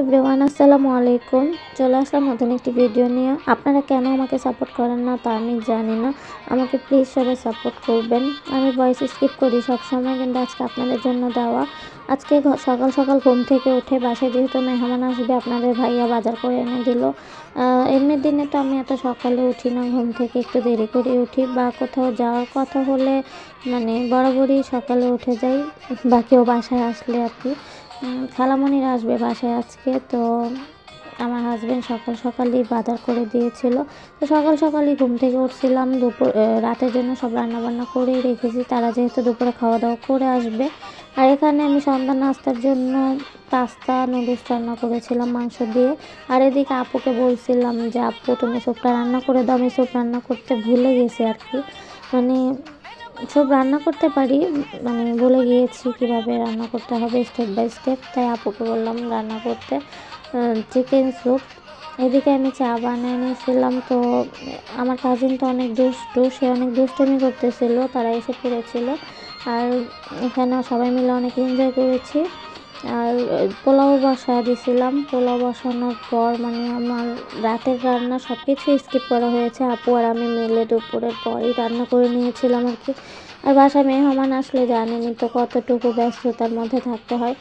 Everyone, আসসালামু আলাইকুম। চলে আসলাম নতুন একটি ভিডিও নিয়ে। আপনারা কেন আমাকে সাপোর্ট করেন না তা আমি জানি না। আমাকে প্লিজ সবাই সাপোর্ট করবেন। আমি ভয়েস স্কিপ করি সবসময়, কিন্তু আজকে আপনাদের জন্য দেওয়া। আজকে সকাল সকাল ঘুম থেকে উঠে বাসায় যেহেতু মেহমান আসবে, আপনাদের ভাইয়া বাজার করে এনে দিল। এমনি দিনে তো আমি এত সকালে উঠি না, ঘুম থেকে একটু দেরি করে উঠি, বা কোথাও যাওয়ার কথা হলে মানে বরাবরই সকালে উঠে যাই, বা কেউ বাসায় আসলে আর কি। খালামণিরা আসবে বাসায় আজকে, তো আমার হাজব্যান্ড সকাল সকালই বাজার করে দিয়েছিল। তো সকাল সকালই ঘুম থেকে উঠছিলাম। রাতের জন্য সব রান্নাবান্না করেই রেখেছি, তারা যেহেতু দুপুরে খাওয়া দাওয়া করে আসবে। আর এখানে আমি সন্ধ্যা নাস্তার জন্য পাস্তা নুডলস রান্না করেছিলাম মাংস দিয়ে। আর এদিকে আপুকে বলছিলাম যে আপু তুমি স্যুপটা রান্না করে দাও, আমি স্যুপ রান্না করতে ভুলে গেছি আর কি। মানে সব রান্না করতে পারি, মানে ভুলে গিয়েছি কিভাবে রান্না করতে হবে স্টেপ বাই স্টেপ, তাই আপুকে বললাম রান্না করতে চিকেন স্যুপ। এদিকে আমি চা বানিয়ে নিয়েছিলাম। তো আমার কাজিন তো অনেক দুষ্টু, সে অনেক দুষ্টুমি করতেছিল, তারা এসে পড়েছিল। আর এখানে সবাই মিলে অনেক এনজয় করেছি। আর পোলাও দিছিলাম। পোলাও বসানোর পর মানে আমার রাতের রান্না সব কিছু স্কিপ করা হয়েছে। আপু আর আমি মিলে দুপুরের পরই রান্না করে নিয়েছিলাম আর কি। আর বাসায় মেহমান আসলে জানেনই তো কতটুকু ব্যস্ততার মধ্যে থাকতে হয়।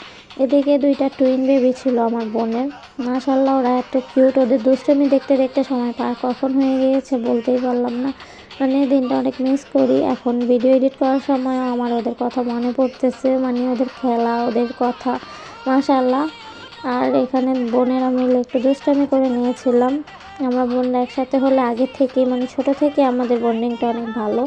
এদিকে দুইটা টুইন বেবি ছিল আমার বোনের। মাশাআল্লাহ ওরা এত কিউট, ওদের দুষ্টুমি দেখতে দেখতে সময় পার কখন হয়ে গিয়েছে বলতেই পারলাম না। মানে দিনটা অনেক মিস করি। এখন ভিডিও এডিট করার সময়ও আমার ওদের কথা মনে পড়তেছে, মানে ওদের খেলা, ওদের কথা, মাশাআল্লাহ। আর এখানে বোনেরা মিলে একটু দুষ্টামি করে নিয়েছিলাম। আমরা বোনরা একসাথে হলে আগে থেকেই মানে ছোটো থেকে আমাদের বন্ডিংটা অনেক ভালো।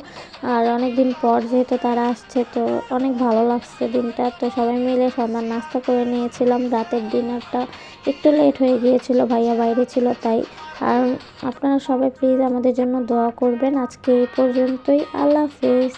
আর অনেক দিন পর যেহেতু তারা আসছে, তো অনেক ভালো লাগছে দিনটা। তো সবাই মিলে সন্ধ্যার নাস্তা করে নিয়েছিলাম। রাতের ডিনারটা একটু লেট হয়ে গিয়েছিল, ভাইয়া বাইরে ছিল তাই। আর আপনারা সবাই প্লিজ আমাদের জন্য দোয়া করবেন। আজকে এই পর্যন্তই। আল্লাহ হাফিজ।